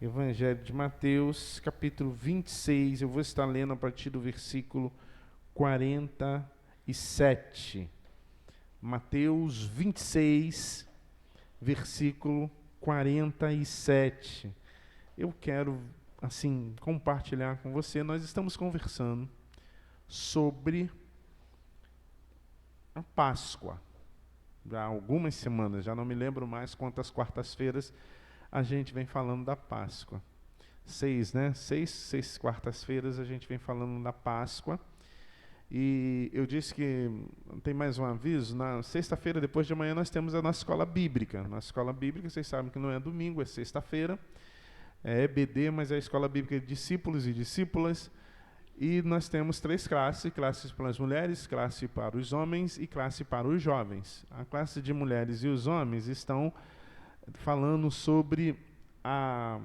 Evangelho de Mateus, capítulo 26. Eu vou estar lendo a partir do versículo 47. Mateus 26, versículo 47. Eu quero, compartilhar com você. Nós estamos conversando sobre a Páscoa. Já há algumas semanas, já não me lembro mais quantas quartas-feiras a gente vem falando da Páscoa. Seis quartas-feiras a gente vem falando da Páscoa. E eu disse que tem mais um aviso. Na sexta-feira, depois de amanhã, nós temos a nossa escola bíblica. Nossa escola bíblica, vocês sabem que não é domingo, é sexta-feira. É EBD, mas é a escola bíblica de discípulos e discípulas. E nós temos 3 classes: classes para as mulheres, classe para os homens e classe para os jovens. A classe de mulheres e os homens estão falando sobre a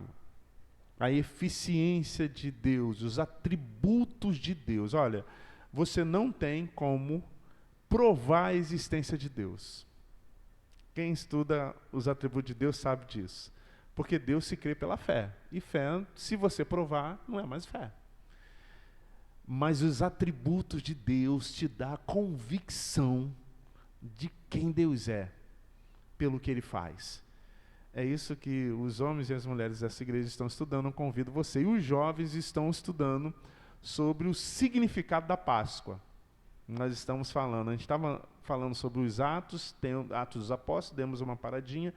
eficiência de Deus, os atributos de Deus. Olha, você não tem como provar a existência de Deus. Quem estuda os atributos de Deus sabe disso. Porque Deus se crê pela fé. E fé, se você provar, não é mais fé. Mas os atributos de Deus te dão a convicção de quem Deus é, pelo que Ele faz. É isso que os homens e as mulheres dessa igreja estão estudando. Eu convido você. E os jovens estão estudando sobre o significado da Páscoa. Nós estamos falando, a gente estava falando sobre os Atos, tem Atos dos Apóstolos, demos uma paradinha,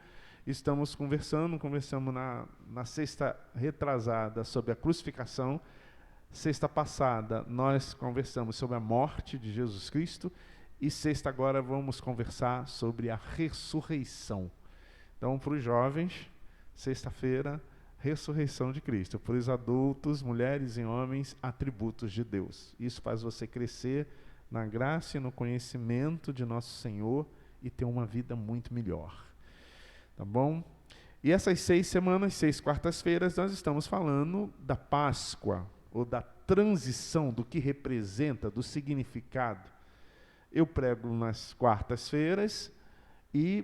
estamos conversamos na sexta retrasada sobre a crucificação. Sexta passada nós conversamos sobre a morte de Jesus Cristo e sexta agora vamos conversar sobre a ressurreição. Então, para os jovens, sexta-feira, ressurreição de Cristo. Para os adultos, mulheres e homens, atributos de Deus. Isso faz você crescer na graça e no conhecimento de nosso Senhor e ter uma vida muito melhor. Tá bom? E essas 6 semanas, 6 quartas-feiras, nós estamos falando da Páscoa, ou da transição, do que representa, do significado. Eu prego nas quartas-feiras e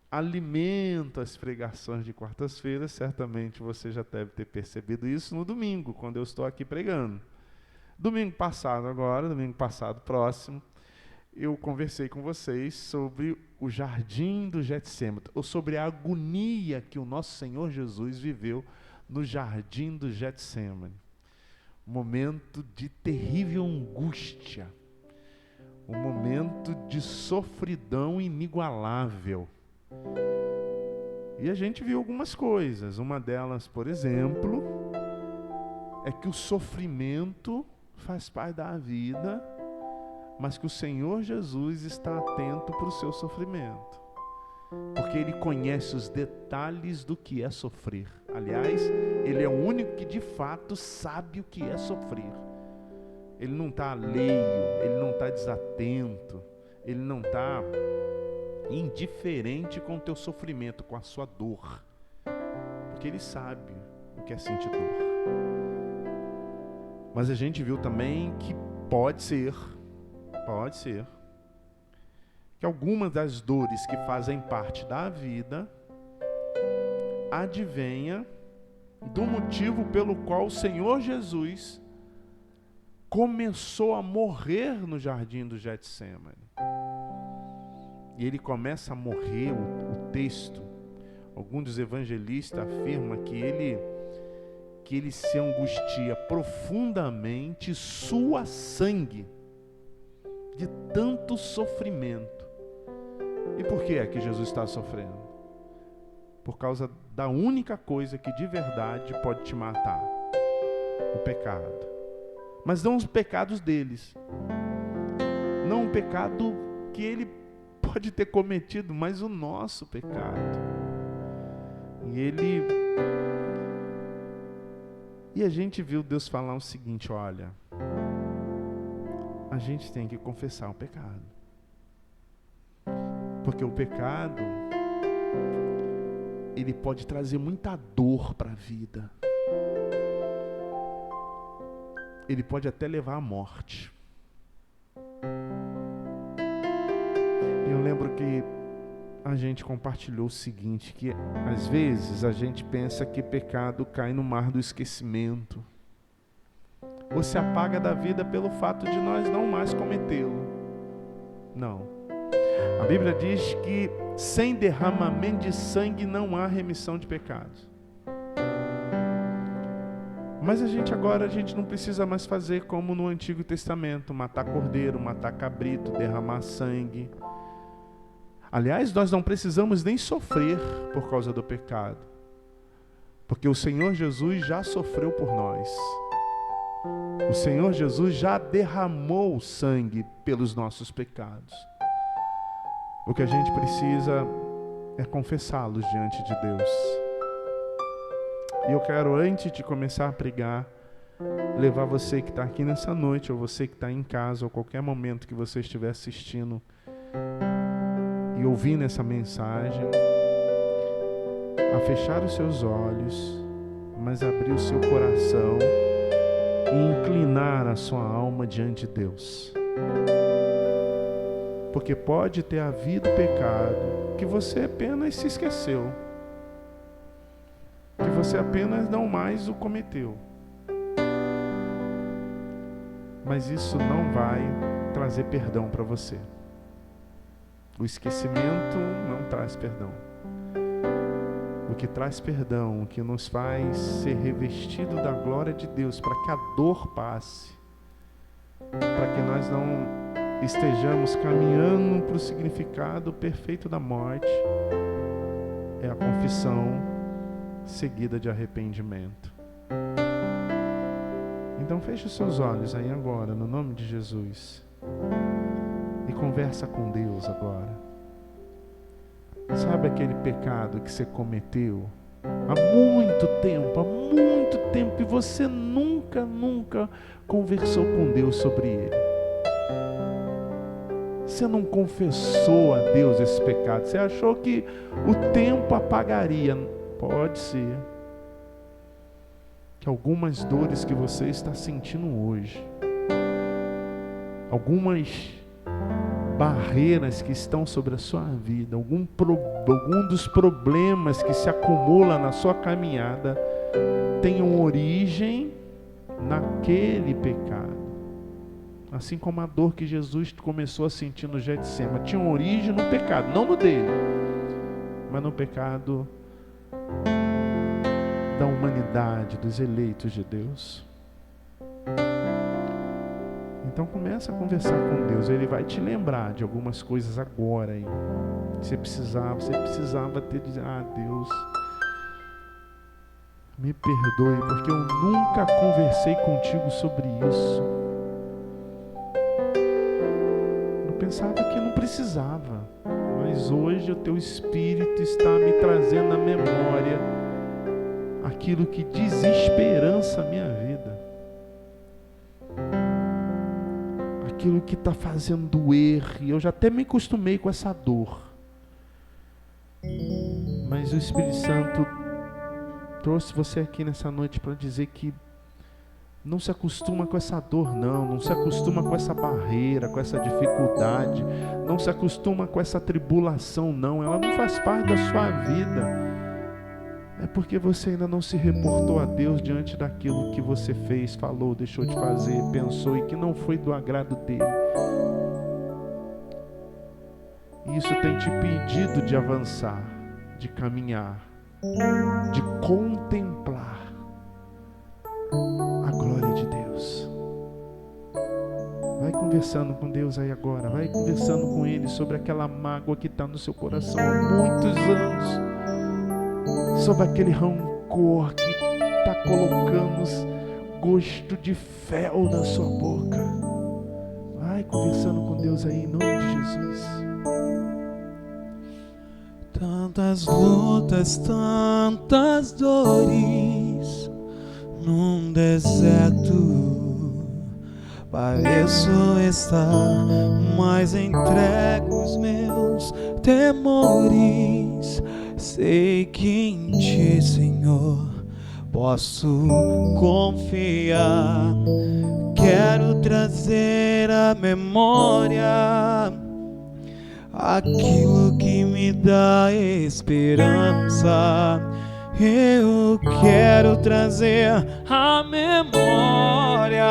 alimento as pregações de quartas-feiras. Certamente você já deve ter percebido isso no domingo, quando eu estou aqui pregando. Domingo passado próximo, eu conversei com vocês sobre o jardim do Getsêmani, ou sobre a agonia que o nosso Senhor Jesus viveu no jardim do Getsêmani. Um momento de terrível angústia, um momento de sofridão inigualável. E a gente viu algumas coisas. Uma delas, por exemplo, é que o sofrimento faz parte da vida, mas que o Senhor Jesus está atento para o seu sofrimento, porque Ele conhece os detalhes do que é sofrer. Aliás, Ele é o único que de fato sabe o que é sofrer. Ele não está alheio, Ele não está desatento, Ele não está indiferente com o teu sofrimento, com a sua dor, porque Ele sabe o que é sentir dor. Mas a gente viu também que pode ser que algumas das dores que fazem parte da vida advenha do motivo pelo qual o Senhor Jesus começou a morrer no jardim do Getsêmani. E Ele começa a morrer, o texto, alguns dos evangelistas afirmam que ele se angustia profundamente, sua sangue, de tanto sofrimento. E por que é que Jesus está sofrendo? Por causa da única coisa que de verdade pode te matar: o pecado. Mas não os pecados deles, não o pecado que ele pode ter cometido, mas o nosso pecado. E a gente viu Deus falar o seguinte: olha, a gente tem que confessar o pecado, porque o pecado, ele pode trazer muita dor para a vida, ele pode até levar à morte. Eu lembro que a gente compartilhou o seguinte, que às vezes a gente pensa que pecado cai no mar do esquecimento, ou se apaga da vida pelo fato de nós não mais cometê-lo. Não. A Bíblia diz que sem derramamento de sangue não há remissão de pecados. Mas a gente não precisa mais fazer como no Antigo Testamento, matar cordeiro, matar cabrito, derramar sangue. Aliás, nós não precisamos nem sofrer por causa do pecado, porque o Senhor Jesus já sofreu por nós. O Senhor Jesus já derramou sangue pelos nossos pecados. O que a gente precisa é confessá-los diante de Deus. E eu quero, antes de começar a pregar, levar você que está aqui nessa noite, ou você que está em casa, ou qualquer momento que você estiver assistindo e ouvindo essa mensagem, a fechar os seus olhos, mas abrir o seu coração e inclinar a sua alma diante de Deus. Porque pode ter havido pecado que você apenas se esqueceu, que você apenas não mais o cometeu. Mas isso não vai trazer perdão para você. O esquecimento não traz perdão. O que traz perdão, o que nos faz ser revestido da glória de Deus, para que a dor passe, para que nós não estejamos caminhando para o significado perfeito da morte, é a confissão seguida de arrependimento. Então feche os seus olhos aí agora, no nome de Jesus, e conversa com Deus agora. Sabe aquele pecado que você cometeu há muito tempo, e você nunca conversou com Deus sobre ele? Você não confessou a Deus esse pecado. Você achou que o tempo apagaria. Pode ser que algumas dores que você está sentindo hoje, algumas barreiras que estão sobre a sua vida, algum dos problemas que se acumulam na sua caminhada, tenham origem naquele pecado. Assim como a dor que Jesus começou a sentir no Getsêmani tinha origem no pecado, não no dele, mas no pecado da humanidade, dos eleitos de Deus. Então começa a conversar com Deus. Ele vai te lembrar de algumas coisas agora aí. Você precisava ter dito: Deus, me perdoe, porque eu nunca conversei contigo sobre isso. Eu pensava que não precisava, mas hoje o teu Espírito está me trazendo à memória aquilo que desesperança a minha vida, aquilo que está fazendo doer, e eu já até me acostumei com essa dor, mas o Espírito Santo trouxe você aqui nessa noite para dizer que não se acostuma com essa dor, não se acostuma com essa barreira, com essa dificuldade, não se acostuma com essa tribulação, não, ela não faz parte da sua vida. É porque você ainda não se reportou a Deus diante daquilo que você fez, falou, deixou de fazer, pensou e que não foi do agrado dele. E isso tem te impedido de avançar, de caminhar, de contemplar a glória de Deus. Vai conversando com Deus aí agora, vai conversando com Ele sobre aquela mágoa que está no seu coração há muitos anos, sobre aquele rancor que está colocando gosto de fel na sua boca. Vai conversando com Deus aí, em nome de Jesus. Tantas lutas, tantas dores num deserto, pareço estar mais entregue aos meus temores. Sei que em Ti, Senhor, posso confiar. Quero trazer à memória aquilo que me dá esperança. Eu quero trazer à memória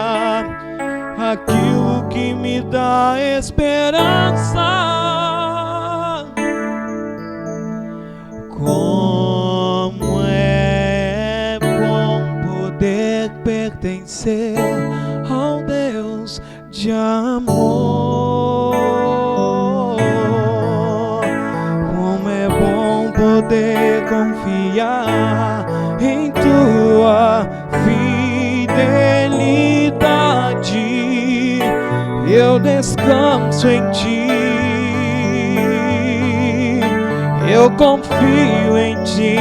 aquilo que me dá esperança. Como é bom poder pertencer ao Deus de amor. Como é bom poder confiar em tua fidelidade. Eu descanso em ti, eu confio em ti,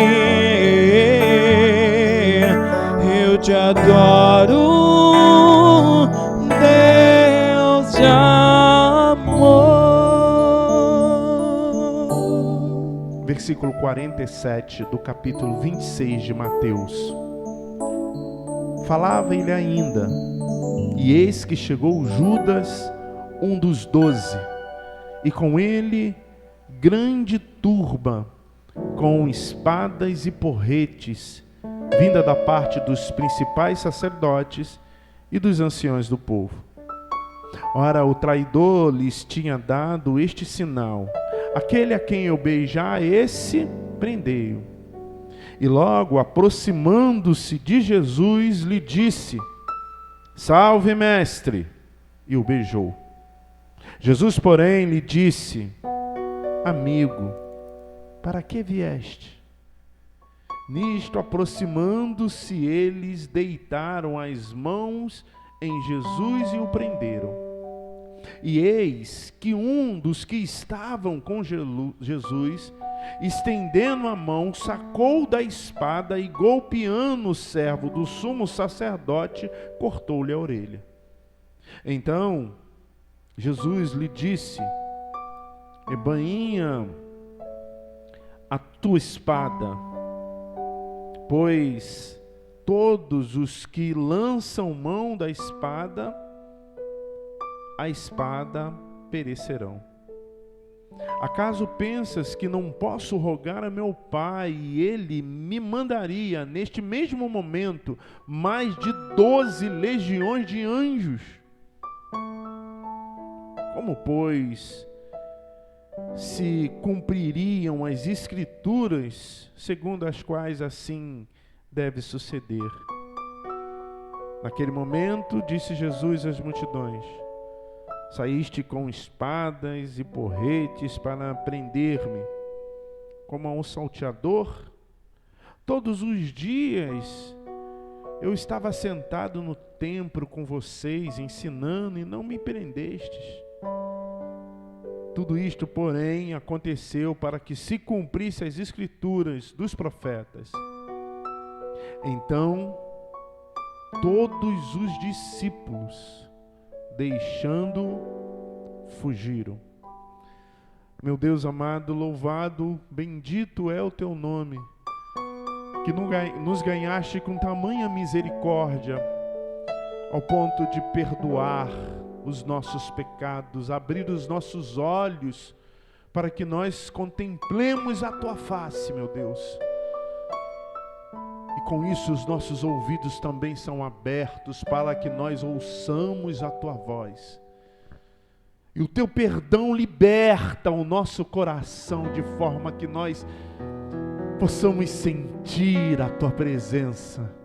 eu te adoro, Deus de amor. Versículo 47 do capítulo 26 de Mateus. Falava ele ainda, e eis que chegou Judas, um dos 12, e com ele grande turba, com espadas e porretes, vinda da parte dos principais sacerdotes e dos anciões do povo. Ora, o traidor lhes tinha dado este sinal: aquele a quem eu beijar, esse prendei-o. E logo, aproximando-se de Jesus, lhe disse: salve, mestre! E o beijou. Jesus, porém, lhe disse: amigo, para que vieste? Nisto, aproximando-se, eles deitaram as mãos em Jesus e o prenderam. E eis que um dos que estavam com Jesus, estendendo a mão, sacou da espada e, golpeando o servo do sumo sacerdote, cortou-lhe a orelha. Então Jesus lhe disse: embainha a tua espada, pois todos os que lançam mão da espada, a espada perecerão. Acaso pensas que não posso rogar a meu Pai e Ele me mandaria neste mesmo momento mais de 12 legiões de anjos? Como, pois, se cumpririam as Escrituras, segundo as quais assim deve suceder? Naquele momento, disse Jesus às multidões: saíste com espadas e porretes para prender-me, como a um salteador? Todos os dias eu estava sentado no templo com vocês, ensinando, e não me prendestes. Tudo isto, porém, aconteceu para que se cumprisse as Escrituras dos profetas. Então, todos os discípulos, deixando, fugiram. Meu Deus amado, louvado, bendito é o teu nome, que nos ganhaste com tamanha misericórdia, ao ponto de perdoar os nossos pecados, abrir os nossos olhos, para que nós contemplemos a tua face, meu Deus. E com isso os nossos ouvidos também são abertos, para que nós ouçamos a tua voz. E o teu perdão liberta o nosso coração, de forma que nós possamos sentir a tua presença.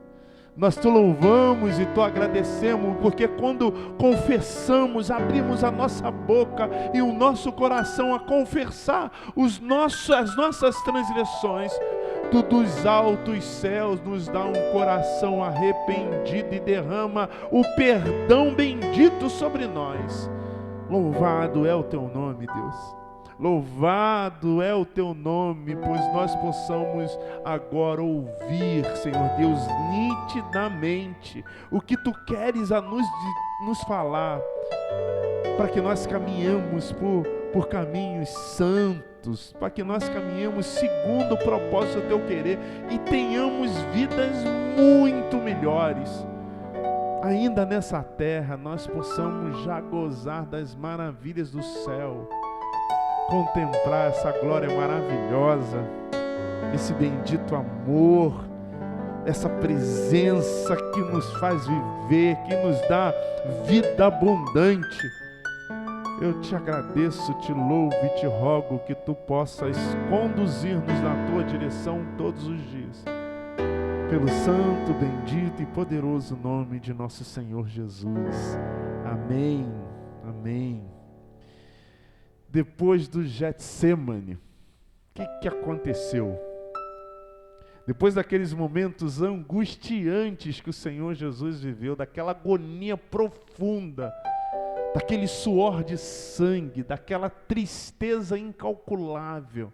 Nós te louvamos e te agradecemos, porque quando confessamos, abrimos a nossa boca e o nosso coração a confessar as nossas transgressões, tu dos altos céus nos dá um coração arrependido e derrama o perdão bendito sobre nós. Louvado é o teu nome, Deus. Louvado é o teu nome, pois nós possamos agora ouvir, Senhor Deus, nitidamente o que tu queres a nos falar, para que nós caminhemos por caminhos santos, para que nós caminhemos segundo o propósito do teu querer e tenhamos vidas muito melhores. Ainda nessa terra nós possamos já gozar das maravilhas do céu. contemplar essa glória maravilhosa, esse bendito amor, essa presença que nos faz viver, que nos dá vida abundante. Eu te agradeço, te louvo e te rogo que tu possas conduzir-nos na tua direção todos os dias. Pelo santo, bendito e poderoso nome de nosso Senhor Jesus. Amém. Amém. Depois do Getsêmani, o que aconteceu? Depois daqueles momentos angustiantes que o Senhor Jesus viveu, daquela agonia profunda, daquele suor de sangue, daquela tristeza incalculável,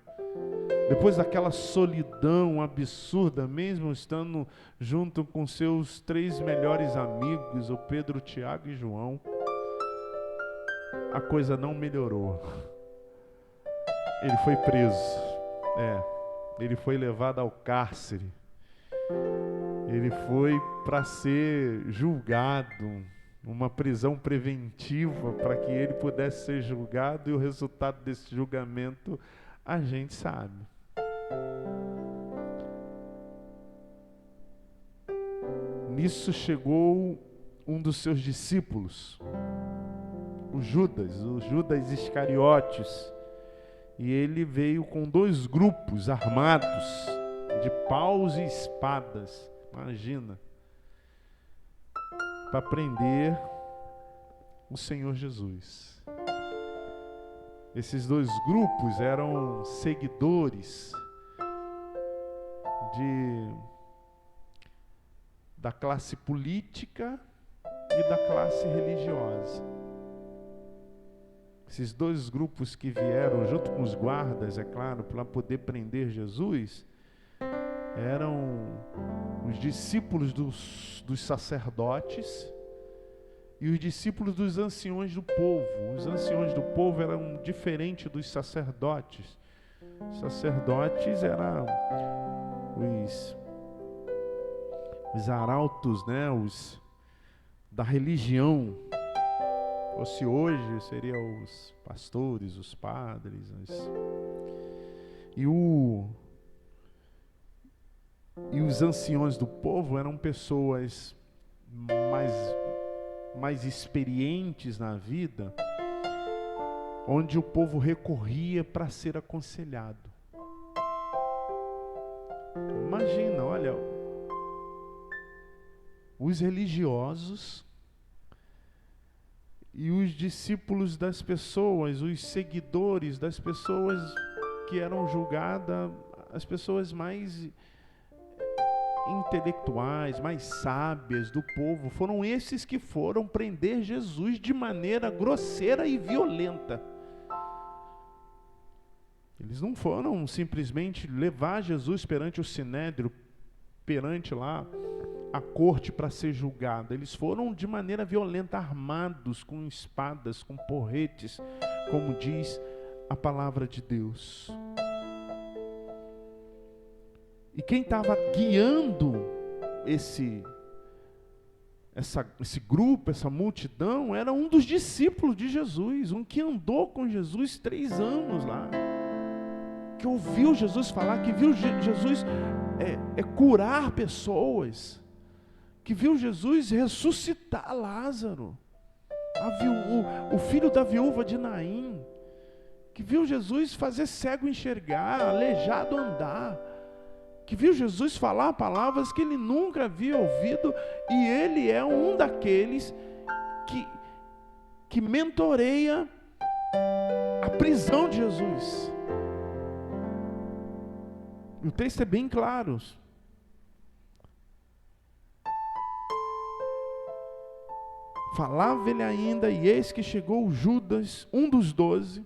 depois daquela solidão absurda, mesmo estando junto com seus 3 melhores amigos, o Pedro, Tiago e João, a coisa não melhorou. Ele foi preso. Ele foi levado ao cárcere. Ele foi para ser julgado, uma prisão preventiva para que ele pudesse ser julgado, e o resultado desse julgamento a gente sabe. Nisso chegou um dos seus discípulos, o Judas Iscariotes, e ele veio com 2 grupos armados de paus e espadas, imagina, para prender o Senhor Jesus. Esses 2 grupos eram seguidores da classe política e da classe religiosa. Esses 2 grupos que vieram junto com os guardas, é claro, para poder prender Jesus, eram os discípulos dos sacerdotes e os discípulos dos anciões do povo. Os anciões do povo eram diferentes dos sacerdotes. Os sacerdotes eram os arautos, né, os da religião. Se hoje seriam os pastores, os padres, e os anciões do povo eram pessoas mais experientes na vida, onde o povo recorria para ser aconselhado. Imagina, olha, os religiosos e os discípulos das pessoas, os seguidores das pessoas que eram julgadas, as pessoas mais intelectuais, mais sábias do povo, foram esses que foram prender Jesus de maneira grosseira e violenta. Eles não foram simplesmente levar Jesus perante o sinédrio, perante lá a corte para ser julgado. Eles foram de maneira violenta, armados com espadas, com porretes, como diz a palavra de Deus. E quem estava guiando esse grupo, essa multidão, era um dos discípulos de Jesus, um que andou com Jesus 3 anos lá, que ouviu Jesus falar, que viu Jesus curar pessoas, que viu Jesus ressuscitar Lázaro, o filho da viúva de Naim, que viu Jesus fazer cego enxergar, aleijado andar, que viu Jesus falar palavras que ele nunca havia ouvido, e ele é um daqueles que mentoreia a prisão de Jesus. O texto é bem claro. Falava ele ainda, e eis que chegou Judas, um dos 12,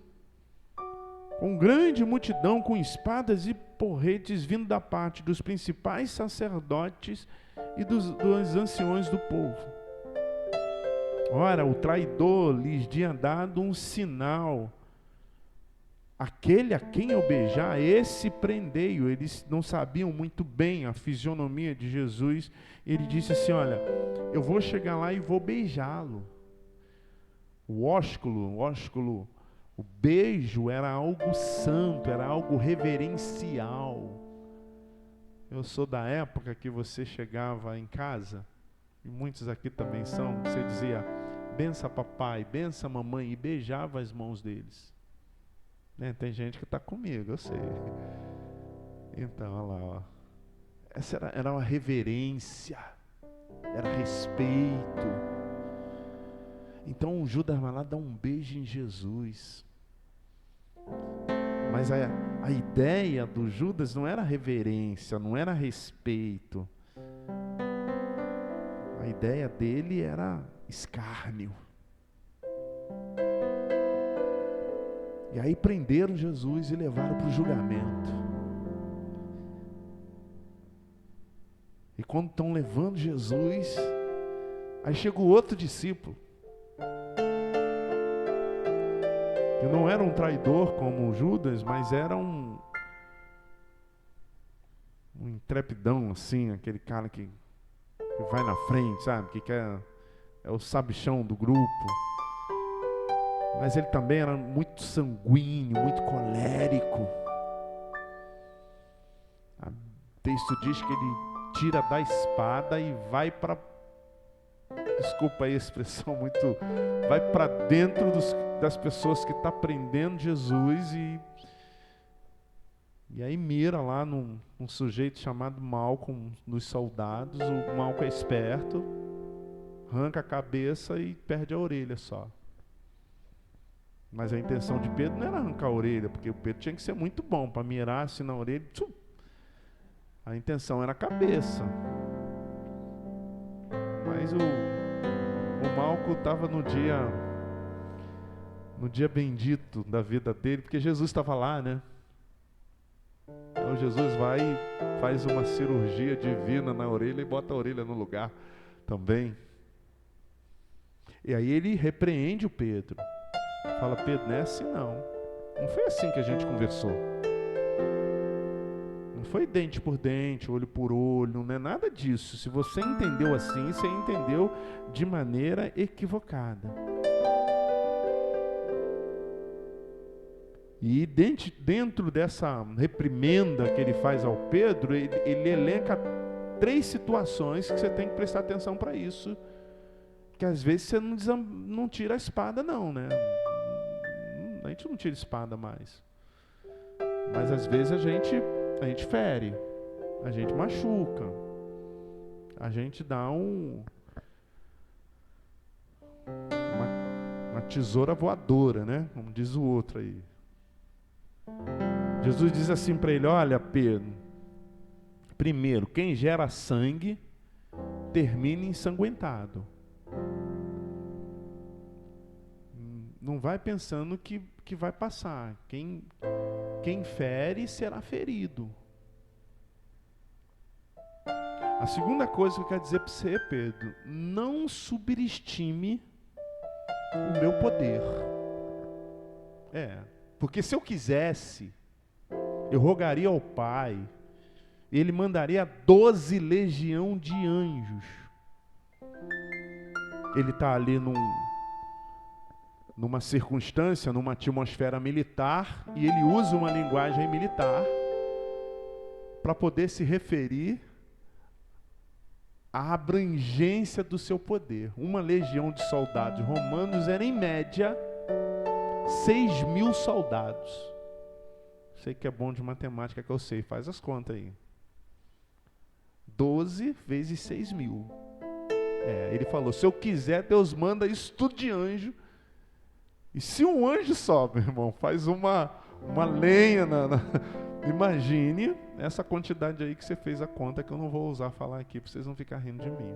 com grande multidão, com espadas e porretes, vindo da parte dos principais sacerdotes e dos anciões do povo. Ora, o traidor lhes tinha dado um sinal: aquele a quem eu beijar, esse prendei-o. Eles não sabiam muito bem a fisionomia de Jesus. Ele disse assim: olha, eu vou chegar lá e vou beijá-lo. O O beijo era algo santo, era algo reverencial. Eu sou da época que você chegava em casa, e muitos aqui também são, você dizia, bença papai, bença mamãe, e beijava as mãos deles. Né? Tem gente que está comigo, eu sei. Então, olha lá, ó. Essa era uma reverência, era respeito. Então o Judas vai lá dar um beijo em Jesus. Mas a ideia do Judas não era reverência, não era respeito. A ideia dele era escárnio. E aí prenderam Jesus e levaram para o julgamento. E quando estão levando Jesus, aí chega o outro discípulo, que não era um traidor como o Judas, mas era um intrepidão assim, aquele cara que vai na frente, sabe? Que é o sabichão do grupo. Mas ele também era muito sanguíneo, muito colérico. O texto diz que ele tira da espada e vai para, desculpa aí a expressão muito, vai para dentro das pessoas que está prendendo Jesus e aí mira lá num sujeito chamado Malco, dos soldados. O Malco é esperto, arranca a cabeça e perde a orelha só. Mas a intenção de Pedro não era arrancar a orelha, porque o Pedro tinha que ser muito bom para mirar assim na orelha. A intenção era a cabeça. Mas o Malco estava no dia bendito da vida dele, porque Jesus estava lá, né? Então Jesus vai e faz uma cirurgia divina na orelha e bota a orelha no lugar também. E aí ele repreende o Pedro. Fala, Pedro, não é assim não. Não foi assim que a gente conversou. Não foi dente por dente, olho por olho, não é nada disso. Se você entendeu assim, você entendeu de maneira equivocada. E dentro dessa reprimenda que ele faz ao Pedro, ele elenca 3 situações que você tem que prestar atenção para isso. Que às vezes você não tira a espada não, né? A gente não tira espada mais. Mas às vezes a gente fere, a gente machuca, a gente dá uma tesoura voadora, né? Como diz o outro aí. Jesus diz assim para ele, olha Pedro, primeiro, quem gera sangue termina ensanguentado. Não vai pensando que vai passar. Quem fere será ferido. A segunda coisa que eu quero dizer para você, Pedro, não subestime o meu poder. Porque se eu quisesse, eu rogaria ao Pai, Ele mandaria 12 legiões de anjos. Ele está ali numa circunstância, numa atmosfera militar, e ele usa uma linguagem militar para poder se referir à abrangência do seu poder. Uma legião de soldados romanos era, em média, 6.000 soldados. Sei que é bom de matemática, que eu sei, faz as contas aí. 12 vezes 6.000. Ele falou, se eu quiser, Deus manda isso tudo de anjo. E se um anjo sobe, meu irmão, faz uma lenha Imagine essa quantidade aí que você fez a conta, que eu não vou usar falar aqui, para vocês não ficarem rindo de mim.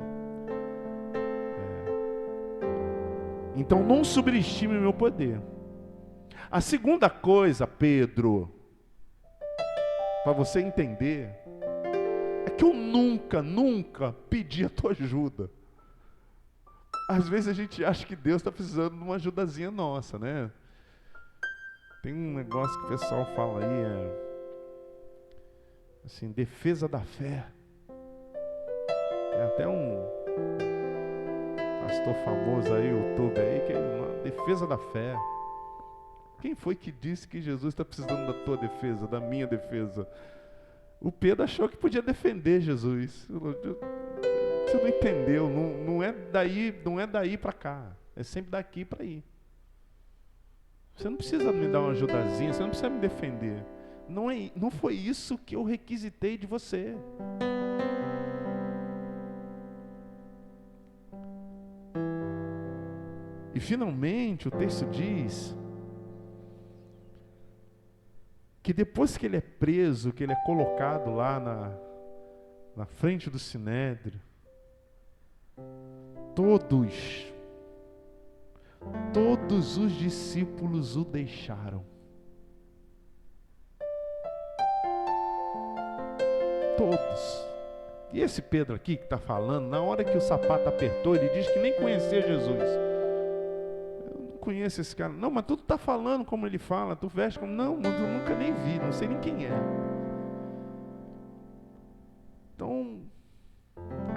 Então não subestime o meu poder. A segunda coisa, Pedro, para você entender, é que eu nunca pedi a tua ajuda. Às vezes a gente acha que Deus está precisando de uma ajudazinha nossa, né? Tem um negócio que o pessoal fala aí, assim, defesa da fé. Tem até um pastor famoso aí, YouTube aí, que é uma defesa da fé. Quem foi que disse que Jesus está precisando da tua defesa, da minha defesa? O Pedro achou que podia defender Jesus. Você não entendeu, não é daí para cá, é sempre daqui para aí. Você não precisa me dar uma ajudazinha, você não precisa me defender. Não foi isso que eu requisitei de você. E finalmente o texto diz que depois que ele é preso, que ele é colocado lá na frente do Sinédrio, todos os discípulos o deixaram. Todos. E esse Pedro aqui que está falando, na hora que o sapato apertou, ele diz que nem conhecia Jesus. Eu não conheço esse cara. Não, mas tu está falando como ele fala, tu veste como... Não, eu nunca nem vi, não sei nem quem é. Então,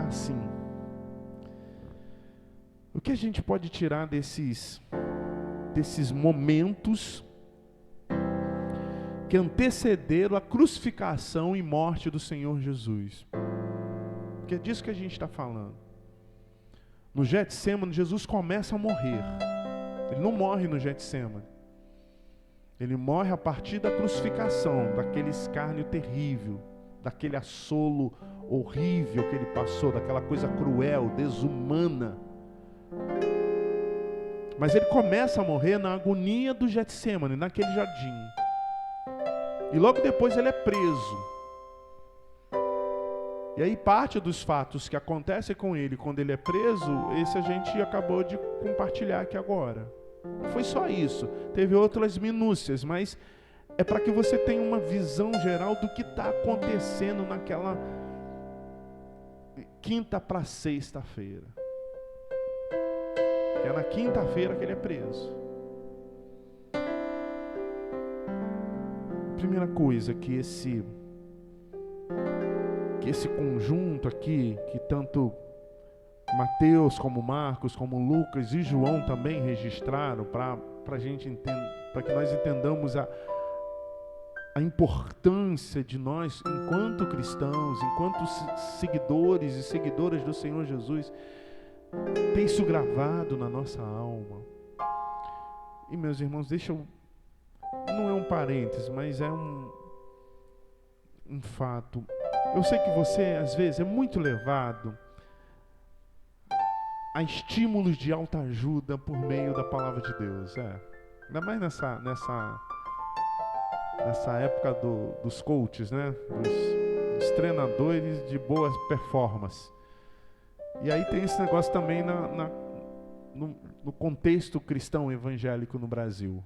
assim, o que a gente pode tirar desses momentos que antecederam a crucificação e morte do Senhor Jesus? Porque é disso que a gente está falando. No Getsêmani, Jesus começa a morrer. Ele não morre no Getsêmani. Ele morre a partir da crucificação, daquele escárnio terrível, daquele assolo horrível que ele passou, daquela coisa cruel, desumana. Mas ele começa a morrer na agonia do Getsêmani, naquele jardim. E logo depois ele é preso. E aí parte dos fatos que acontecem com ele quando ele é preso, esse a gente acabou de compartilhar aqui agora. Não foi só isso, teve outras minúcias, mas é para que você tenha uma visão geral do que está acontecendo naquela quinta para sexta-feira. Que é na quinta-feira que ele é preso. Primeira coisa que esse conjunto aqui, que tanto Mateus como Marcos, como Lucas e João também registraram, para que nós entendamos a importância de nós, enquanto cristãos, enquanto seguidores e seguidoras do Senhor Jesus, ter isso gravado na nossa alma. E meus irmãos, não é um parênteses, mas é um fato. Eu sei que você, às vezes, é muito levado a estímulos de autoajuda por meio da palavra de Deus. Ainda mais nessa época dos coaches, né? Dos treinadores de boas performance. E aí tem esse negócio também no contexto cristão evangélico no Brasil.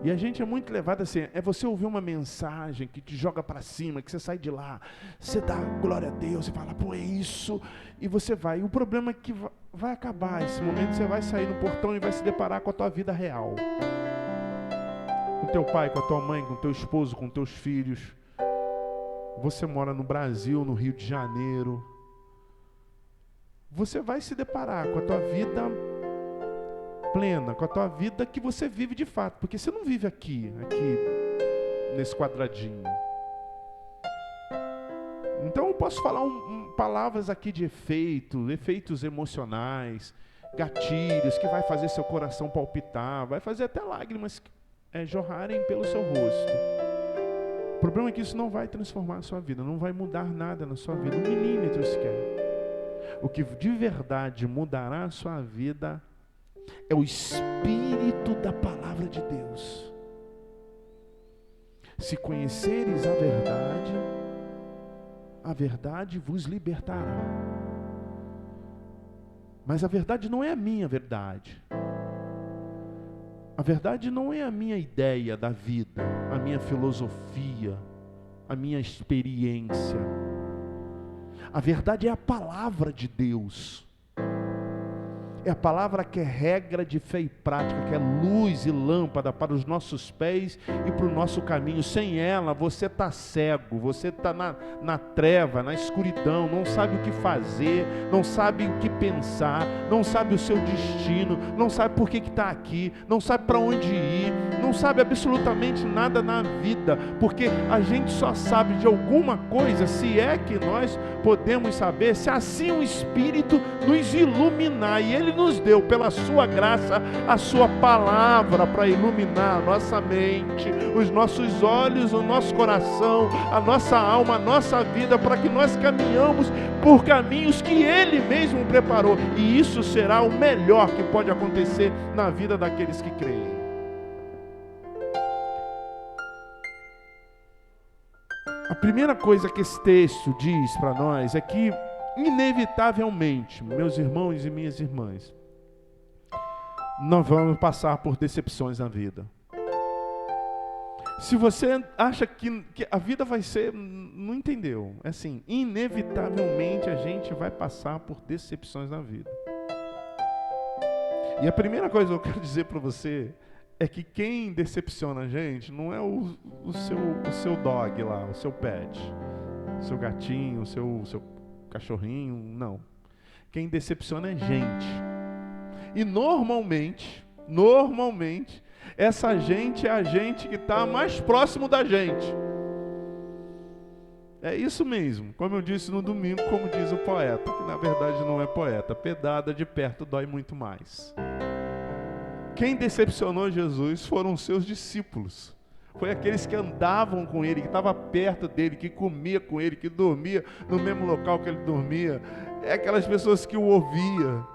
E a gente é muito levado assim, é você ouvir uma mensagem que te joga para cima, que você sai de lá, você dá glória a Deus, você fala, pô, é isso, e você vai. E o problema é que vai acabar esse momento, você vai sair no portão e vai se deparar com a tua vida real. Com teu pai, com a tua mãe, com teu esposo, com teus filhos. Você mora no Brasil, no Rio de Janeiro. Você vai se deparar com a tua vida plena, com a tua vida que você vive de fato, porque você não vive aqui nesse quadradinho. Então eu posso falar palavras aqui de efeitos emocionais, gatilhos, que vai fazer seu coração palpitar, vai fazer até lágrimas jorrarem pelo seu rosto. O problema é que isso não vai transformar a sua vida, não vai mudar nada na sua vida, 1 milímetro sequer. O que de verdade mudará a sua vida é o Espírito da palavra de Deus. Se conheceres a verdade vos libertará. Mas a verdade não é a minha verdade. A verdade não é a minha ideia da vida, a minha filosofia, a minha experiência. A verdade é a palavra de Deus. É a palavra que é regra de fé e prática, que é luz e lâmpada para os nossos pés e para o nosso caminho. Sem ela, você está cego, você está na treva, na escuridão, não sabe o que fazer, não sabe o que pensar, não sabe o seu destino, não sabe por que está aqui, não sabe para onde ir, não sabe absolutamente nada na vida, porque a gente só sabe de alguma coisa, se é que nós podemos saber, se assim o Espírito nos iluminar, e Ele nos deu pela sua graça a sua palavra para iluminar a nossa mente, os nossos olhos, o nosso coração, a nossa alma, a nossa vida, para que nós caminhamos por caminhos que Ele mesmo preparou, e isso será o melhor que pode acontecer na vida daqueles que creem. A primeira coisa que esse texto diz para nós é que, inevitavelmente, meus irmãos e minhas irmãs, nós vamos passar por decepções na vida. Se você acha que a vida vai ser, não entendeu. É assim, inevitavelmente a gente vai passar por decepções na vida. E a primeira coisa que eu quero dizer para você é que quem decepciona a gente não é o seu dog lá, o seu pet, o seu gatinho, o seu cachorrinho, não. Quem decepciona é gente. E normalmente, essa gente é a gente que está mais próximo da gente. É isso mesmo, como eu disse no domingo, como diz o poeta, que na verdade não é poeta, pedrada de perto dói muito mais. Quem decepcionou Jesus foram os seus discípulos. Foi aqueles que andavam com ele, que estavam perto dele, que comia com ele, que dormia no mesmo local que ele dormia. É aquelas pessoas que o ouviam.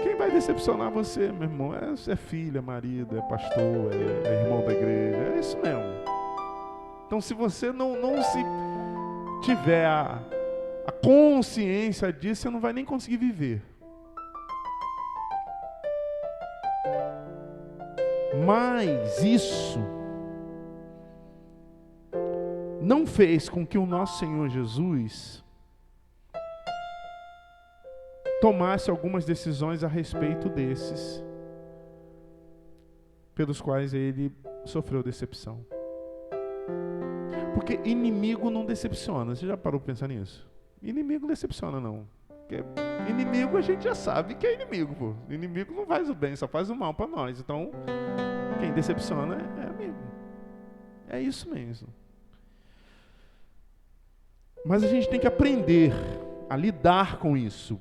Quem vai decepcionar você, meu irmão? É filho, é marido, é pastor, é irmão da igreja. É isso mesmo. Então, se você não se tiver a consciência disso, você não vai nem conseguir viver. Mas isso não fez com que o nosso Senhor Jesus tomasse algumas decisões a respeito desses, pelos quais ele sofreu decepção. Porque inimigo não decepciona. Você já parou para pensar nisso? Inimigo não decepciona, não. Porque inimigo a gente já sabe que é inimigo, pô. Inimigo não faz o bem, só faz o mal para nós. Então, quem decepciona é amigo. É isso mesmo. Mas a gente tem que aprender a lidar com isso.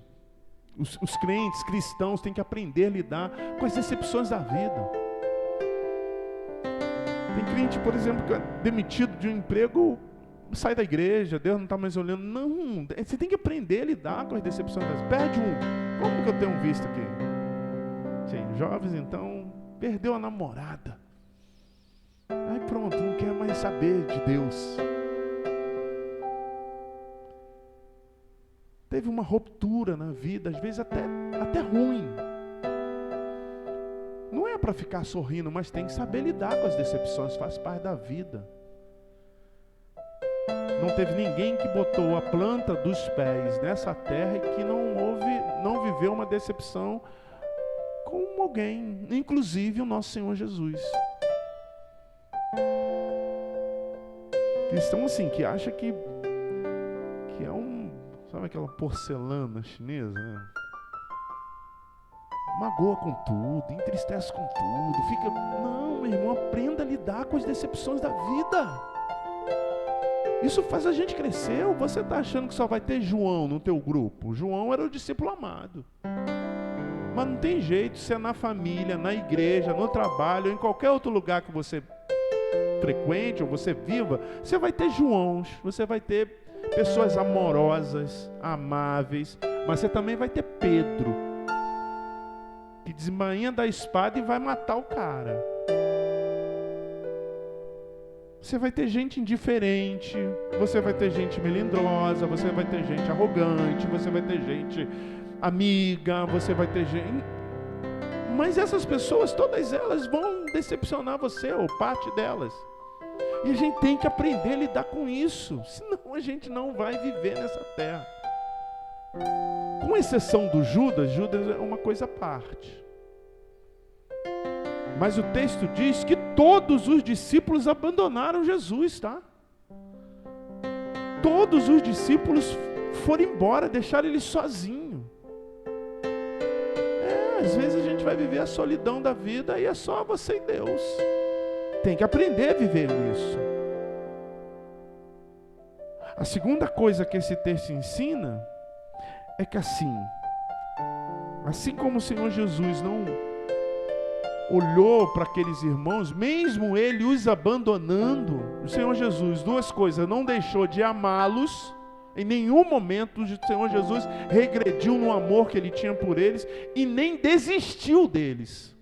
Os crentes, cristãos, têm que aprender a lidar com as decepções da vida. Tem crente, por exemplo, que é demitido de um emprego, sai da igreja, Deus não está mais olhando. Não, você tem que aprender a lidar com as decepções da vida. Perde um. Como que eu tenho visto aqui? Sim, jovens, então, perdeu a namorada. Aí pronto, não quer mais saber de Deus. Teve uma ruptura na vida, às vezes até ruim. Não é para ficar sorrindo, mas tem que saber lidar com as decepções, faz parte da vida. Não teve ninguém que botou a planta dos pés nessa terra e que não viveu uma decepção com alguém, inclusive o nosso Senhor Jesus. Cristão assim, que acha que é sabe aquela porcelana chinesa, né? Magoa com tudo, entristece com tudo, Não, meu irmão, aprenda a lidar com as decepções da vida. Isso faz a gente crescer. Ou você está achando que só vai ter João no teu grupo? João era o discípulo amado. Mas não tem jeito, se é na família, na igreja, no trabalho, ou em qualquer outro lugar que você frequente, ou você viva, você vai ter Joãos, você vai ter pessoas amorosas, amáveis, mas você também vai ter Pedro, que desmanha da espada e vai matar o cara. Você vai ter gente indiferente, você vai ter gente melindrosa, você vai ter gente arrogante, você vai ter gente amiga, você vai ter gente... Mas essas pessoas, todas elas vão decepcionar você, ou parte delas. E a gente tem que aprender a lidar com isso, senão a gente não vai viver nessa terra. Com exceção do Judas, Judas é uma coisa à parte. Mas o texto diz que todos os discípulos abandonaram Jesus, tá? Todos os discípulos foram embora, deixaram ele sozinho. Às vezes a gente vai viver a solidão da vida e é só você e Deus. Tem que aprender a viver isso. A segunda coisa que esse texto ensina é que assim como o Senhor Jesus não olhou para aqueles irmãos, mesmo ele os abandonando, o Senhor Jesus, duas coisas, não deixou de amá-los. Em nenhum momento o Senhor Jesus regrediu no amor que ele tinha por eles e nem desistiu deles.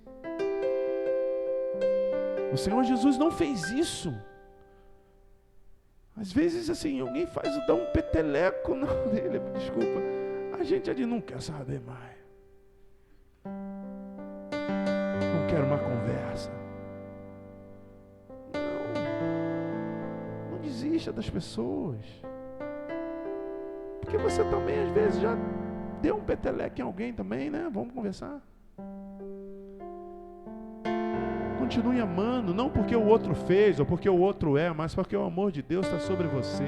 O Senhor Jesus não fez isso. Às vezes assim, alguém dá um peteleco nele, desculpa, a gente ali não quer saber mais. Não quero uma conversa. Não desista das pessoas. Porque você também, às vezes, já deu um peteleco em alguém também, né? Vamos conversar. Continue amando, não porque o outro fez, ou porque o outro é, mas porque o amor de Deus está sobre você.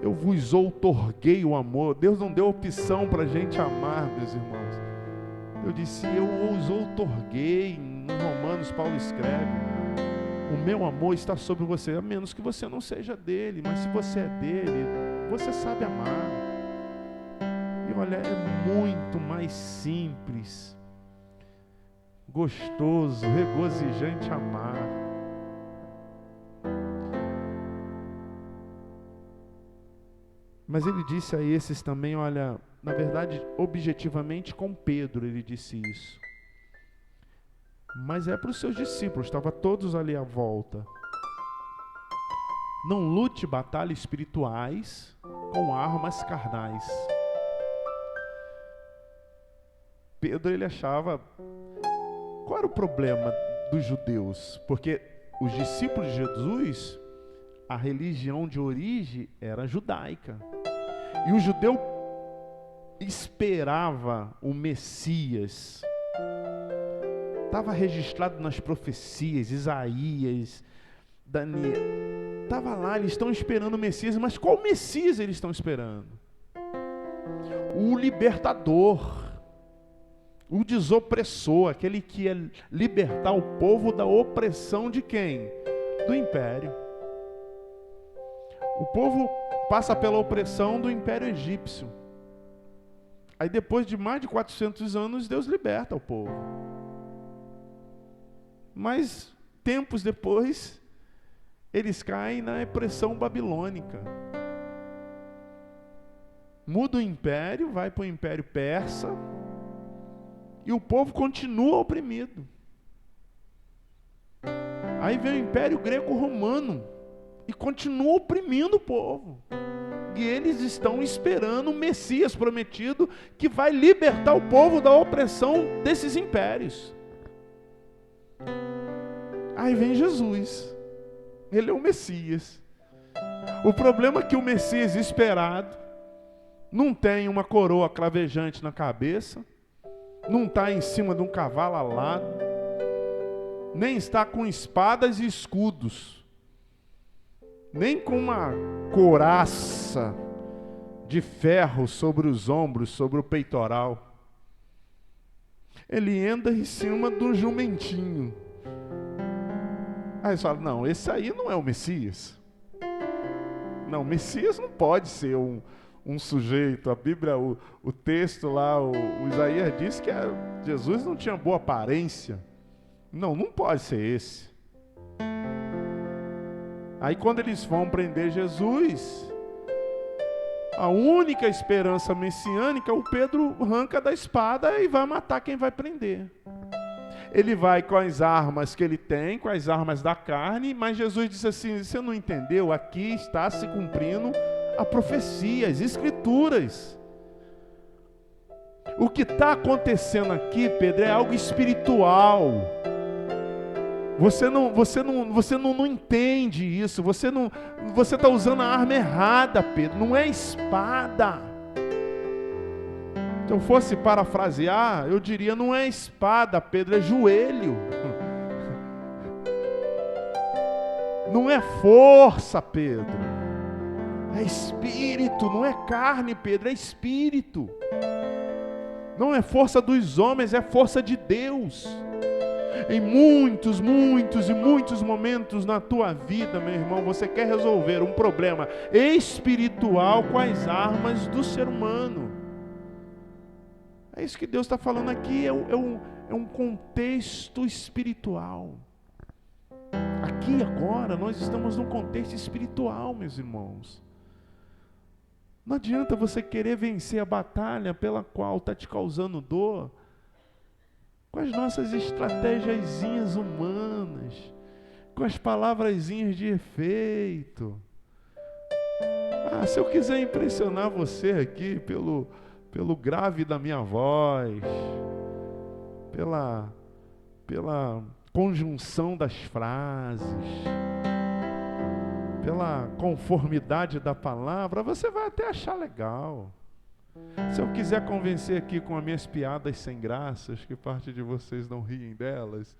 Eu vos outorguei o amor. Deus não deu opção para a gente amar, meus irmãos. Eu disse, eu os outorguei. Em Romanos, Paulo escreve, o meu amor está sobre você, a menos que você não seja dele, mas se você é dele, você sabe amar. E olha, é muito mais simples, gostoso, regozijante amar. Mas ele disse a esses também, olha, na verdade, objetivamente com Pedro ele disse isso. Mas é para os seus discípulos, estavam todos ali à volta. Não lute batalhas espirituais com armas carnais. Pedro, ele achava... Qual era o problema dos judeus? Porque os discípulos de Jesus, a religião de origem era judaica. E o judeu esperava o Messias. Estava registrado nas profecias, Isaías, Daniel. Estava lá, eles estão esperando o Messias, mas qual Messias eles estão esperando? O libertador, o desopressor, aquele que ia libertar o povo da opressão de quem? Do império. O povo passa pela opressão do império egípcio. Aí depois de mais de 400 anos, Deus liberta o povo. Mas tempos depois, eles caem na opressão babilônica. Muda o império, vai para o império persa, e o povo continua oprimido. Aí vem o império greco-romano, e continua oprimindo o povo. E eles estão esperando o Messias prometido, que vai libertar o povo da opressão desses impérios. Aí vem Jesus. Ele é o Messias. O problema é que o Messias esperado não tem uma coroa cravejante na cabeça, não está em cima de um cavalo alado, nem está com espadas e escudos, nem com uma couraça de ferro sobre os ombros, sobre o peitoral. Ele anda em cima do jumentinho. Aí eles falam, não, esse aí não é o Messias. Não, o Messias não pode ser um sujeito. A Bíblia, o texto lá, o Isaías diz que Jesus não tinha boa aparência. Não pode ser esse. Aí quando eles vão prender Jesus, a única esperança messiânica, o Pedro arranca da espada e vai matar quem vai prender. Ele vai com as armas que ele tem, com as armas da carne, mas Jesus disse assim, você não entendeu? Aqui está se cumprindo a profecia, as escrituras. O que está acontecendo aqui, Pedro, é algo espiritual. Você não entende isso, você está usando a arma errada, Pedro, não é espada. Se eu fosse parafrasear, eu diria: não é espada, Pedro, é joelho. Não é força, Pedro. É espírito, não é carne, Pedro, é espírito. Não é força dos homens, é força de Deus. Em muitos momentos na tua vida, meu irmão, você quer resolver um problema espiritual com as armas do ser humano. É isso que Deus está falando aqui, é um contexto espiritual. Aqui agora, nós estamos num contexto espiritual, meus irmãos. Não adianta você querer vencer a batalha pela qual está te causando dor com as nossas estratégiazinhas humanas, com as palavrazinhas de efeito. Se eu quiser impressionar você aqui pelo grave da minha voz, pela conjunção das frases, pela conformidade da palavra, você vai até achar legal. Se eu quiser convencer aqui com as minhas piadas sem graças, que parte de vocês não riem delas,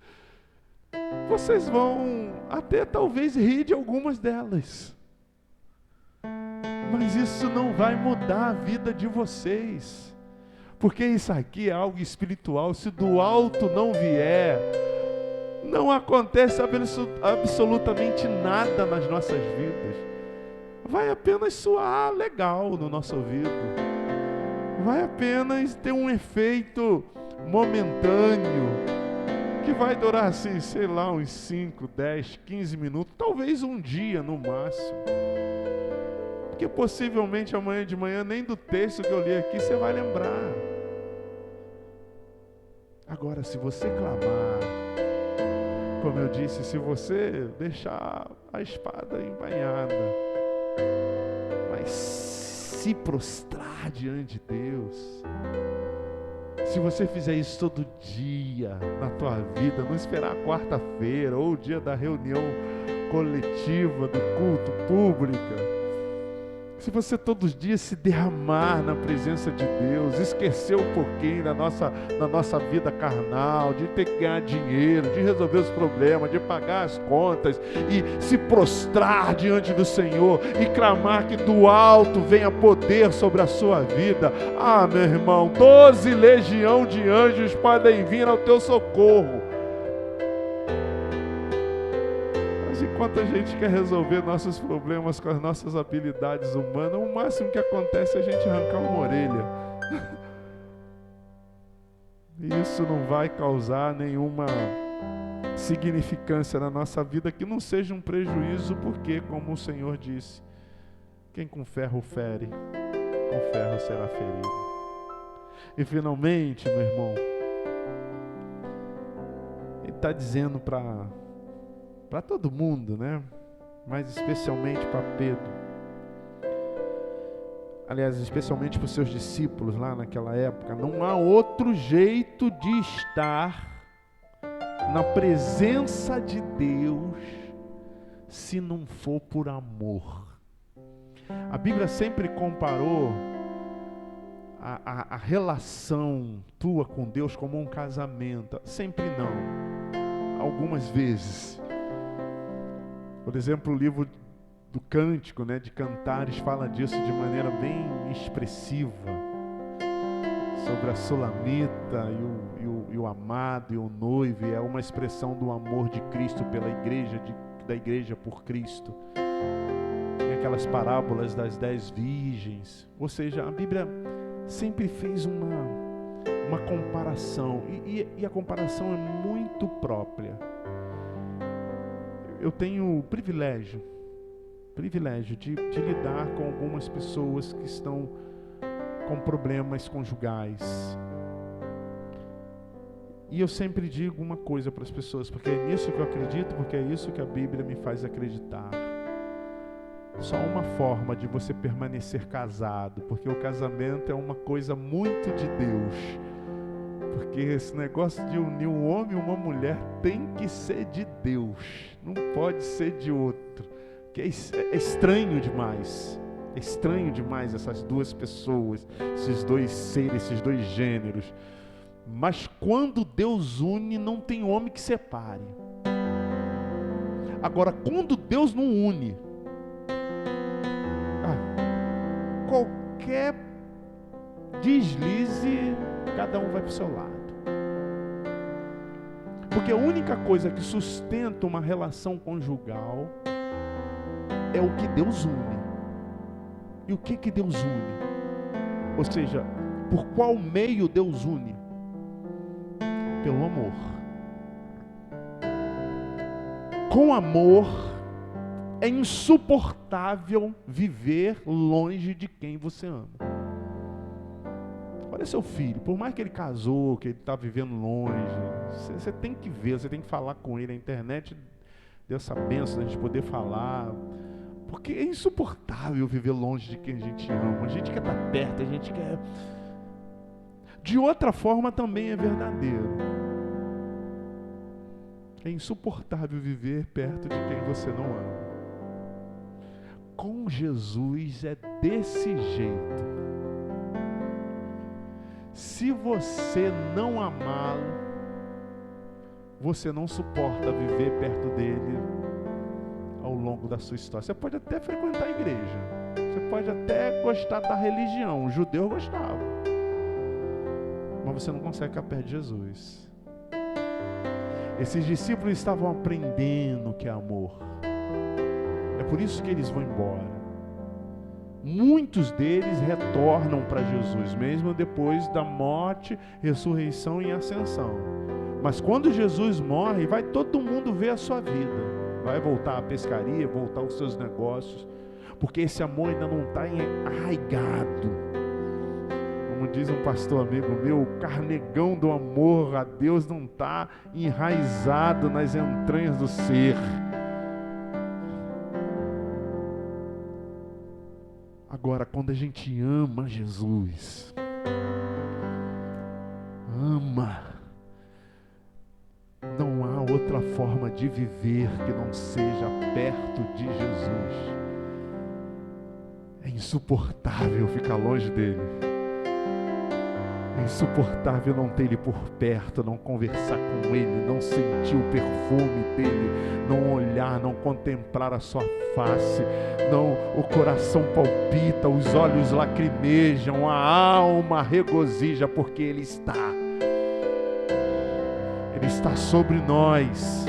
vocês vão até talvez rir de algumas delas. Mas isso não vai mudar a vida de vocês. Porque isso aqui é algo espiritual. Se do alto não vier, não acontece absolutamente nada nas nossas vidas. Vai apenas soar legal no nosso ouvido. Vai apenas ter um efeito momentâneo, que vai durar assim, sei lá, uns 5, 10, 15 minutos, talvez um dia no máximo. Porque possivelmente amanhã de manhã, nem do texto que eu li aqui você vai lembrar. Agora, se você clamar, como eu disse, se você deixar a espada embainhada, mas se prostrar diante de Deus, se você fizer isso todo dia na tua vida, não esperar a quarta-feira ou o dia da reunião coletiva, do culto pública, se você todos os dias se derramar na presença de Deus, esquecer um pouquinho da nossa vida carnal, de ter que ganhar dinheiro, de resolver os problemas, de pagar as contas, e se prostrar diante do Senhor e clamar que do alto venha poder sobre a sua vida. Meu irmão, 12 legiões de anjos podem vir ao teu socorro. Enquanto a gente quer resolver nossos problemas com as nossas habilidades humanas, o máximo que acontece é a gente arrancar uma orelha. E isso não vai causar nenhuma significância na nossa vida que não seja um prejuízo, porque, como o Senhor disse, quem com ferro fere, com ferro será ferido. E finalmente, meu irmão, Ele está dizendo para todo mundo, né? Mas especialmente para Pedro. Aliás, especialmente para os seus discípulos lá naquela época. Não há outro jeito de estar na presença de Deus se não for por amor. A Bíblia sempre comparou a relação tua com Deus como um casamento. Sempre não. Algumas vezes. Por exemplo, o livro do Cântico, né, de Cantares, fala disso de maneira bem expressiva, sobre a Sulamita e o amado e o noivo. É uma expressão do amor de Cristo pela igreja, da igreja por Cristo. Tem aquelas parábolas das 10 virgens. Ou seja, a Bíblia sempre fez uma comparação, e a comparação é muito própria. Eu tenho o privilégio de lidar com algumas pessoas que estão com problemas conjugais. E eu sempre digo uma coisa para as pessoas, porque é nisso que eu acredito, porque é isso que a Bíblia me faz acreditar. Só uma forma de você permanecer casado, porque o casamento é uma coisa muito de Deus. Porque esse negócio de unir um homem e uma mulher tem que ser de Deus, não pode ser de outro, que é estranho demais. É estranho demais essas duas pessoas, esses dois seres, esses dois gêneros. Mas quando Deus une, não tem homem que separe. Agora, quando Deus não une, qualquer deslize, cada um vai para o seu lado. Porque a única coisa que sustenta uma relação conjugal é o que Deus une. E o que Deus une? Ou seja, por qual meio Deus une? Pelo amor. Com amor, é insuportável viver longe de quem você ama. Olha seu filho, por mais que ele casou, que ele está vivendo longe, você tem que ver, você tem que falar com ele. A internet deu essa bênção de a gente poder falar, porque é insuportável viver longe de quem a gente ama. A gente quer estar perto, a gente quer... De outra forma também é verdadeiro. É insuportável viver perto de quem você não ama. Com Jesus é desse jeito. Se você não amá-lo, você não suporta viver perto dele ao longo da sua história. Você pode até frequentar a igreja, você pode até gostar da religião, o judeu gostava, mas você não consegue ficar perto de Jesus. Esses discípulos estavam aprendendo o que é amor. É por isso que eles vão embora. Muitos deles retornam para Jesus, mesmo depois da morte, ressurreição e ascensão. Mas quando Jesus morre, vai todo mundo ver a sua vida. Vai voltar à pescaria, voltar aos seus negócios, porque esse amor ainda não está arraigado. Como diz um pastor amigo meu, o carnegão do amor a Deus não está enraizado nas entranhas do ser. Agora, quando a gente ama Jesus, não há outra forma de viver que não seja perto de Jesus. É insuportável ficar longe dele. É insuportável não ter ele por perto, não conversar com ele, não sentir o perfume dele, não olhar, não contemplar a sua face, o coração palpita, os olhos lacrimejam, a alma regozija, porque ele está sobre nós,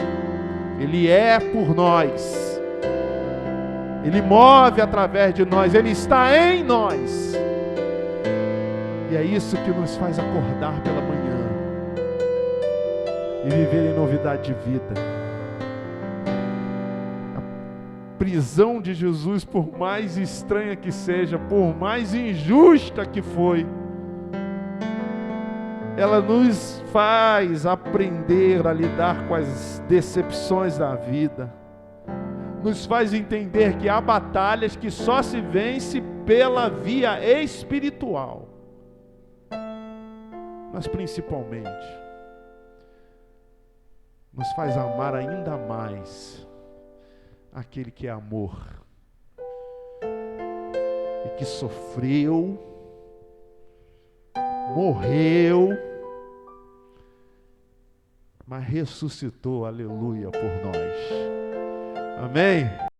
ele é por nós, ele move através de nós, ele está em nós. E é isso que nos faz acordar pela manhã e viver em novidade de vida. A prisão de Jesus, por mais estranha que seja, por mais injusta que foi, ela nos faz aprender a lidar com as decepções da vida. Nos faz entender que há batalhas que só se vence pela via espiritual. Mas principalmente nos faz amar ainda mais aquele que é amor e que sofreu, morreu, mas ressuscitou, aleluia, por nós. Amém?